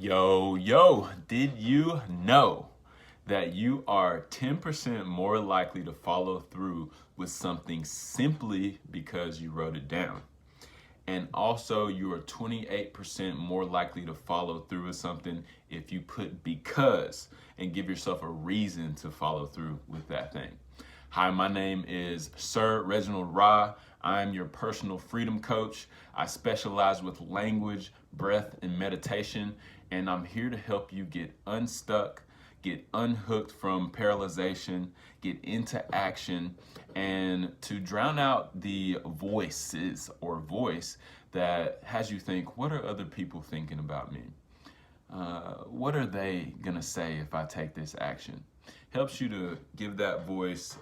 Yo, did you know that you are 10% more likely to follow through with something simply because you wrote it down? And also, you are 28% more likely to follow through with something if you put because and give yourself a reason to follow through with that thing. Hi, my name is Sir Reginald Ra. I'm your personal freedom coach. I specialize with language, breath, and meditation, and I'm here to help you get unstuck, get unhooked from paralyzation, get into action, and to drown out the voices or voice that has you think, what are other people thinking about me? What are they gonna say if I take this action? Helps you to give that voice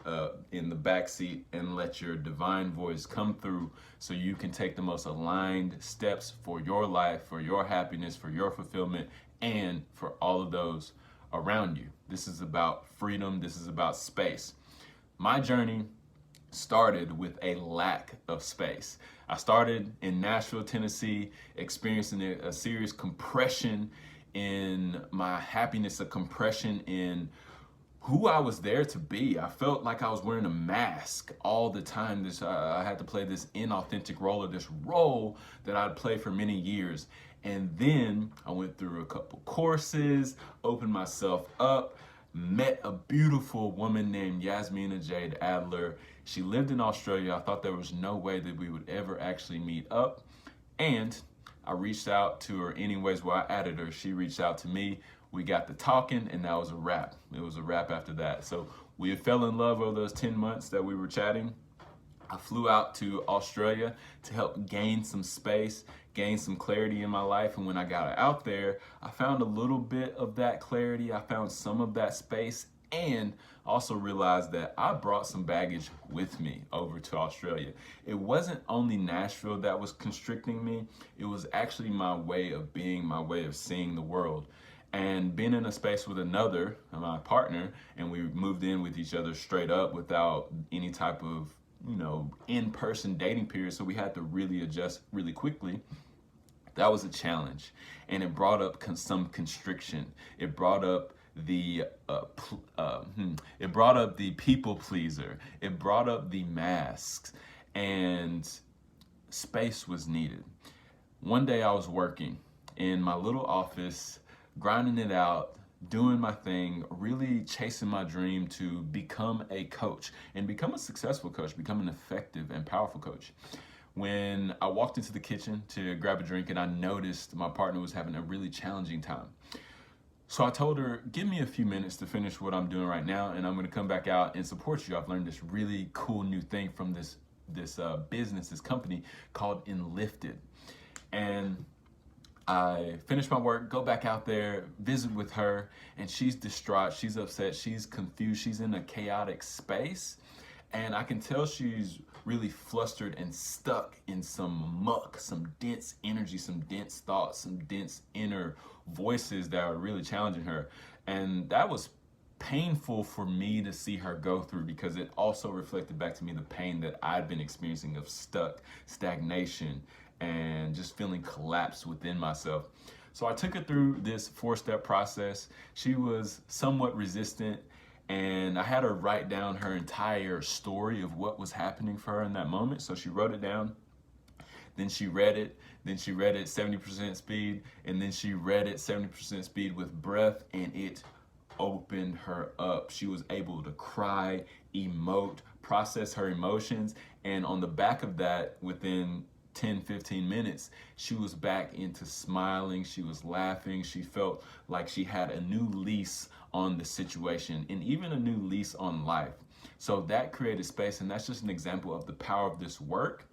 in the backseat and let your divine voice come through so you can take the most aligned steps for your life, for your happiness, for your fulfillment, and for all of those around you. This is about freedom. This is about space. My journey started with a lack of space. I started in Nashville, Tennessee, experiencing a serious compression in my happiness, a compression in who I was there to be. I felt like I was wearing a mask all the time. I had to play this inauthentic role, or this role that I'd played for many years. And then I went through a couple courses, opened myself up, met a beautiful woman named Yasmina Jade Adler. She lived in Australia. I thought there was no way that we would ever actually meet up. And I reached out to her anyways. Well, I added her. She reached out to me. We got to talking, and that was a wrap. It was a wrap after that. So we fell in love over those 10 months that we were chatting. I flew out to Australia to help gain some space, gain some clarity in my life. And when I got out there, I found a little bit of that clarity. I found some of that space, and also realized that I brought some baggage with me over to Australia. It wasn't only Nashville that was constricting me. It was actually my way of being, my way of seeing the world. And being in a space with my partner, and we moved in with each other straight up without any type of, in-person dating period. So we had to really adjust really quickly. That was a challenge. And it brought up some constriction. It brought up the people pleaser. It brought up the masks, and space was needed. One day I was working in my little office, grinding it out, doing my thing, really chasing my dream to become a coach and become a successful coach, become an effective and powerful coach. When I walked into the kitchen to grab a drink, and I noticed my partner was having a really challenging time. So I told her, give me a few minutes to finish what I'm doing right now, and I'm gonna come back out and support you. I've learned this really cool new thing from this business, this company called Enlifted. And I finish my work, go back out there, visit with her, and she's distraught, she's upset, she's confused, she's in a chaotic space. And I can tell she's really flustered and stuck in some muck, some dense energy, some dense thoughts, some dense inner voices that are really challenging her. And that was painful for me to see her go through, because it also reflected back to me the pain that I'd been experiencing of stagnation, and just feeling collapsed within myself. So I took her through this 4-step process. She was somewhat resistant, and I had her write down her entire story of what was happening for her in that moment. So she wrote it down, then she read it, 70% speed, and then she read it 70% speed with breath, and it opened her up. She was able to cry, emote, process her emotions, and on the back of that, within 10-15 minutes, she was back into smiling, she was laughing, she felt like she had a new lease on the situation, and even a new lease on life. So that created space, and that's just an example of the power of this work.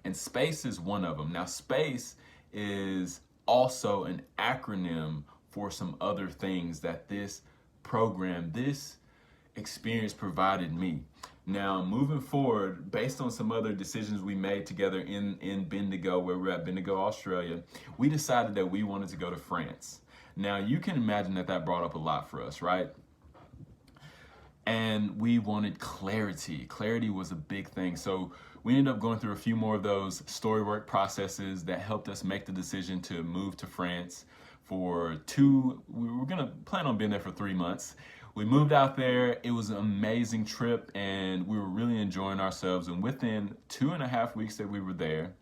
And space is one of them. Now, space is also an acronym for some other things that this program, this experience provided me. Now, moving forward, based on some other decisions we made together in Bendigo, where we're at Bendigo, Australia, we decided that we wanted to go to France. Now, you can imagine that brought up a lot for us, right? And we wanted clarity. Clarity was a big thing. So we ended up going through a few more of those story work processes that helped us make the decision to move to France for we were gonna plan on being there for 3 months. We moved out there. It was an amazing trip and we were really enjoying ourselves. And within 2.5 weeks that we were there,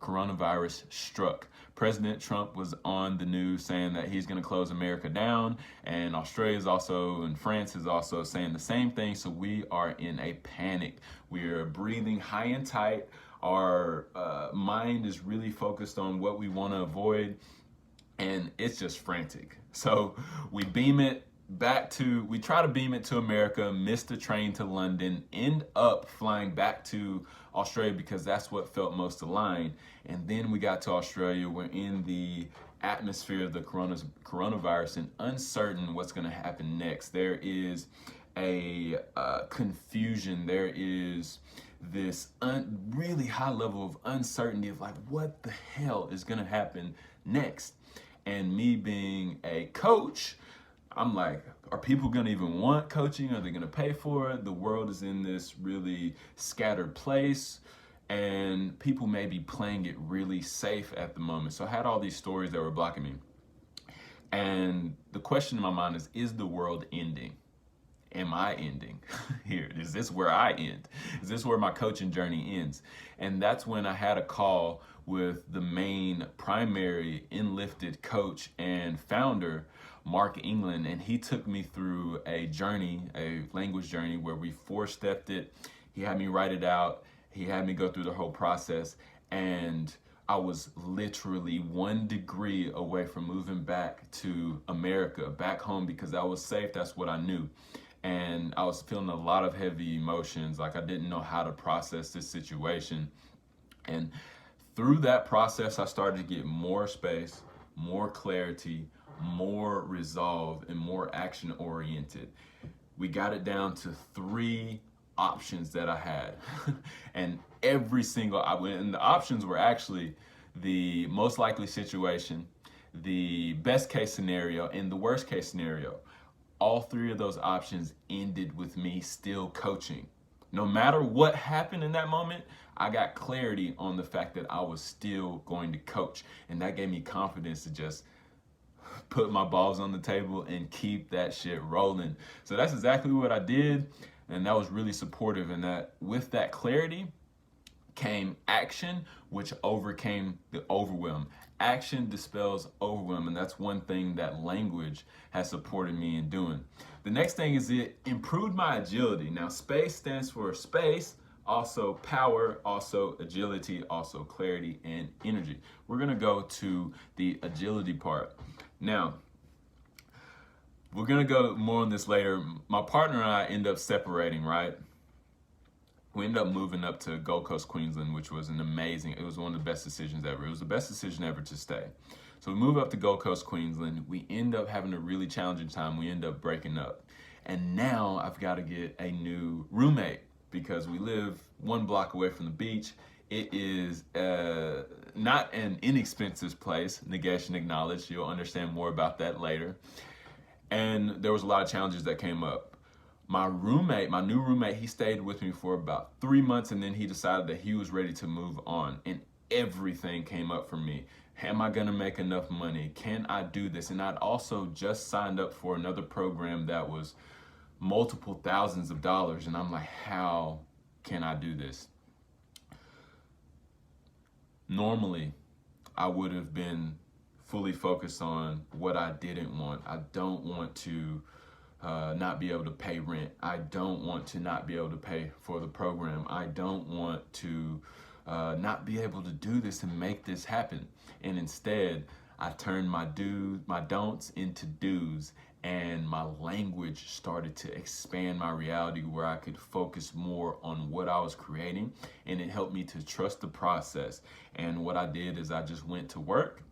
coronavirus struck. President Trump was on the news saying that he's going to close America down, and Australia is also, and France is also saying the same thing. So we are in a panic. We are breathing high and tight. Our mind is really focused on what we want to avoid, and it's just frantic. So we try to beam it to America, miss the train to London, end up flying back to Australia because that's what felt most aligned. And then we got to Australia. We're in the atmosphere of the coronavirus and uncertain what's going to happen next. There is a confusion. There is this really high level of uncertainty of like, what the hell is going to happen next? And me being a coach, I'm like, are people going to even want coaching? Are they going to pay for it? The world is in this really scattered place, and people may be playing it really safe at the moment. So I had all these stories that were blocking me. And the question in my mind is the world ending? Am I ending here? Is this where I end? Is this where my coaching journey ends? And that's when I had a call with the main primary Enlifted coach and founder, Mark England, and he took me through a journey, a language journey where we 4-stepped it. He had me write it out. He had me go through the whole process, and I was literally 1 degree away from moving back to America, back home, because I was safe. That's what I knew. And I was feeling a lot of heavy emotions, like I didn't know how to process this situation. And through that process, I started to get more space, more clarity, more resolve, and more action oriented. We got it down to 3 options that I had. And every single, and the options were actually the most likely situation, the best case scenario, and the worst case scenario. All 3 of those options ended with me still coaching. No matter what happened in that moment, I got clarity on the fact that I was still going to coach. And that gave me confidence to just put my balls on the table and keep that shit rolling. So that's exactly what I did. And that was really supportive. And that with that clarity came action, which overcame the overwhelm. Action dispels overwhelm, and that's one thing that language has supported me in doing. The next thing is it improved my agility. Now, SPACE stands for space, also power, also agility, also clarity and energy. We're gonna go to the agility part. Now, we're gonna go more on this later. My partner and I end up separating, right? We ended up moving up to Gold Coast, Queensland, which was it was one of the best decisions ever. It was the best decision ever to stay. So we move up to Gold Coast, Queensland. We end up having a really challenging time. We end up breaking up. And now I've got to get a new roommate because we live 1 block away from the beach. It is not an inexpensive place, negation acknowledged. You'll understand more about that later. And there was a lot of challenges that came up. My new roommate, he stayed with me for about 3 months, and then he decided that he was ready to move on. And everything came up for me. Am I gonna make enough money? Can I do this? And I'd also just signed up for another program that was multiple thousands of dollars. And I'm like, how can I do this? Normally, I would have been fully focused on what I didn't want. I don't want to not be able to pay rent. I don't want to not be able to pay for the program. I don't want to not be able to do this and make this happen. And instead, I turned my don'ts into do's, and my language started to expand my reality where I could focus more on what I was creating, and it helped me to trust the process. And what I did is I just went to work.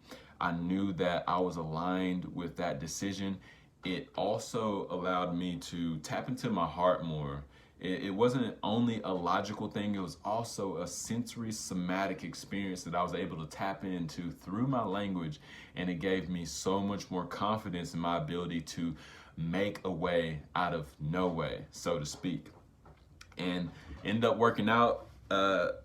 I knew that I was aligned with that decision. It also allowed me to tap into my heart more. It wasn't only a logical thing, it was also a sensory somatic experience that I was able to tap into through my language, and it gave me so much more confidence in my ability to make a way out of no way, so to speak. And ended up working out.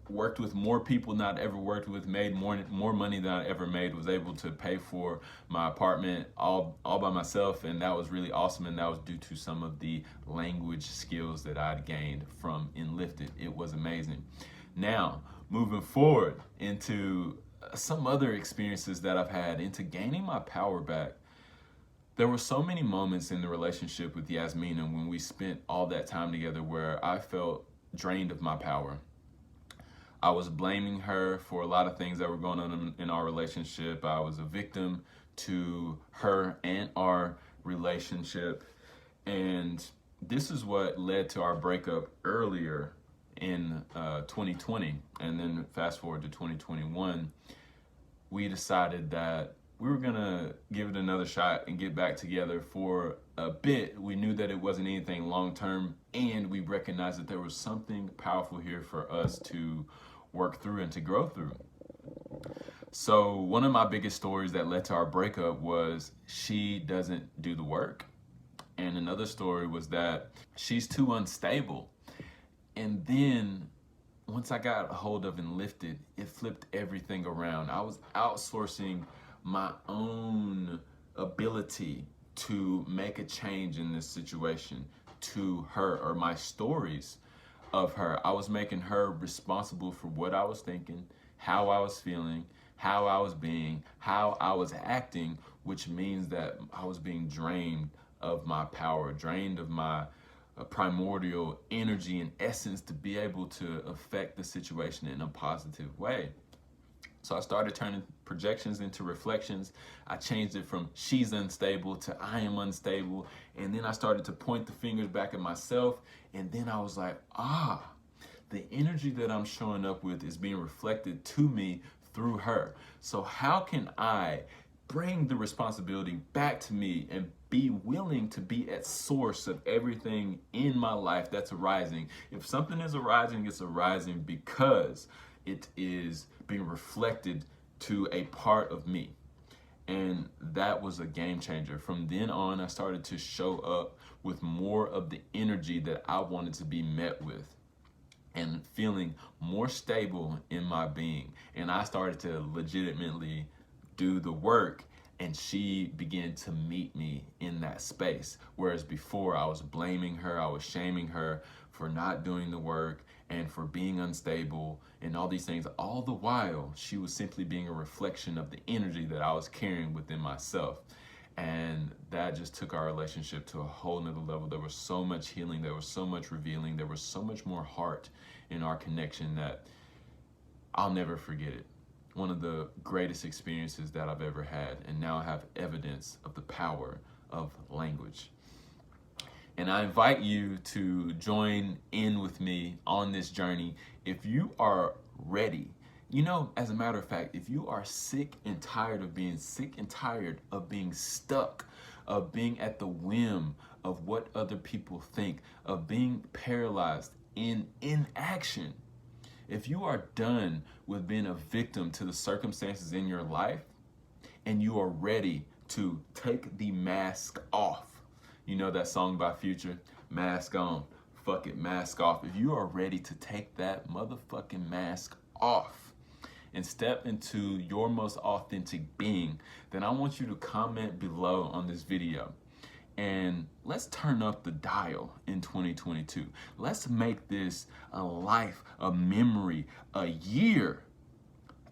worked with more people than I'd ever worked with, made more money than I ever made, was able to pay for my apartment all by myself, and that was really awesome. And that was due to some of the language skills that I'd gained from Enlifted. It was amazing. Now, moving forward into some other experiences that I've had into gaining my power back. There were so many moments in the relationship with Yasmina when we spent all that time together where I felt drained of my power. I was blaming her for a lot of things that were going on in our relationship. I was a victim to her and our relationship. And this is what led to our breakup earlier in 2020. And then fast forward to 2021, we decided that we were gonna give it another shot and get back together for a bit. We knew that it wasn't anything long term, and we recognized that there was something powerful here for us to work through and to grow through. So one of my biggest stories that led to our breakup was she doesn't do the work. And another story was that she's too unstable. And then once I got a hold of Enlifted, it flipped everything around. I was outsourcing my own ability to make a change in this situation to her, or my stories of her. I was making her responsible for what I was thinking, how I was feeling, how I was being, how I was acting, which means that I was being drained of my power, drained of my primordial energy and essence to be able to affect the situation in a positive way. So I started turning projections into reflections. I changed it from she's unstable to I am unstable. And then I started to point the fingers back at myself. And then I was like, the energy that I'm showing up with is being reflected to me through her. So how can I bring the responsibility back to me and be willing to be at source of everything in my life that's arising? If something is arising, it's arising because it is being reflected to a part of me. And that was a game changer. From then on, I started to show up with more of the energy that I wanted to be met with and feeling more stable in my being. And I started to legitimately do the work, and she began to meet me in that space. Whereas before I was blaming her, I was shaming her for not doing the work and for being unstable and all these things. All the while, she was simply being a reflection of the energy that I was carrying within myself. And that just took our relationship to a whole nother level. There was so much healing, there was so much revealing, there was so much more heart in our connection that I'll never forget it. One of the greatest experiences that I've ever had. And now I have evidence of the power of language. And I invite you to join in with me on this journey if you are ready. You know, as a matter of fact, if you are sick and tired of being stuck, of being at the whim of what other people think, of being paralyzed in inaction, if you are done with being a victim to the circumstances in your life and you are ready to take the mask off, you know that song by Future, mask on, fuck it, mask off. If you are ready to take that motherfucking mask off and step into your most authentic being, then I want you to comment below on this video. And let's turn up the dial in 2022. Let's make this a life, a memory, a year,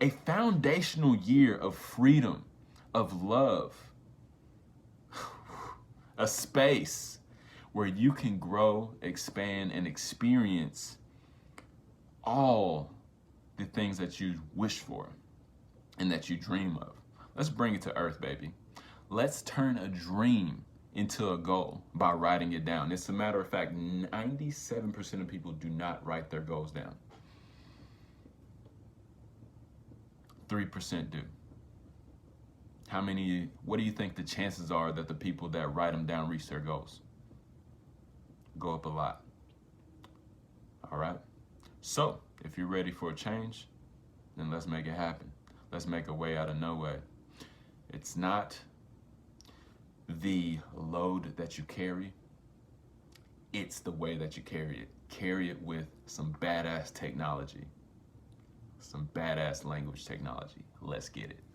a foundational year of freedom, of love, a space where you can grow, expand, and experience all the things that you wish for and that you dream of. Let's bring it to earth, baby. Let's turn a dream into a goal by writing it down. It's a matter of fact, 97% of people do not write their goals down. 3% do. What do you think the chances are that the people that write them down reach their goals? Go up a lot. All right? So, if you're ready for a change, then let's make it happen. Let's make a way out of no way. It's not the load that you carry, it's the way that you carry it. carry it with some badass technology, some badass language technology. Let's get it.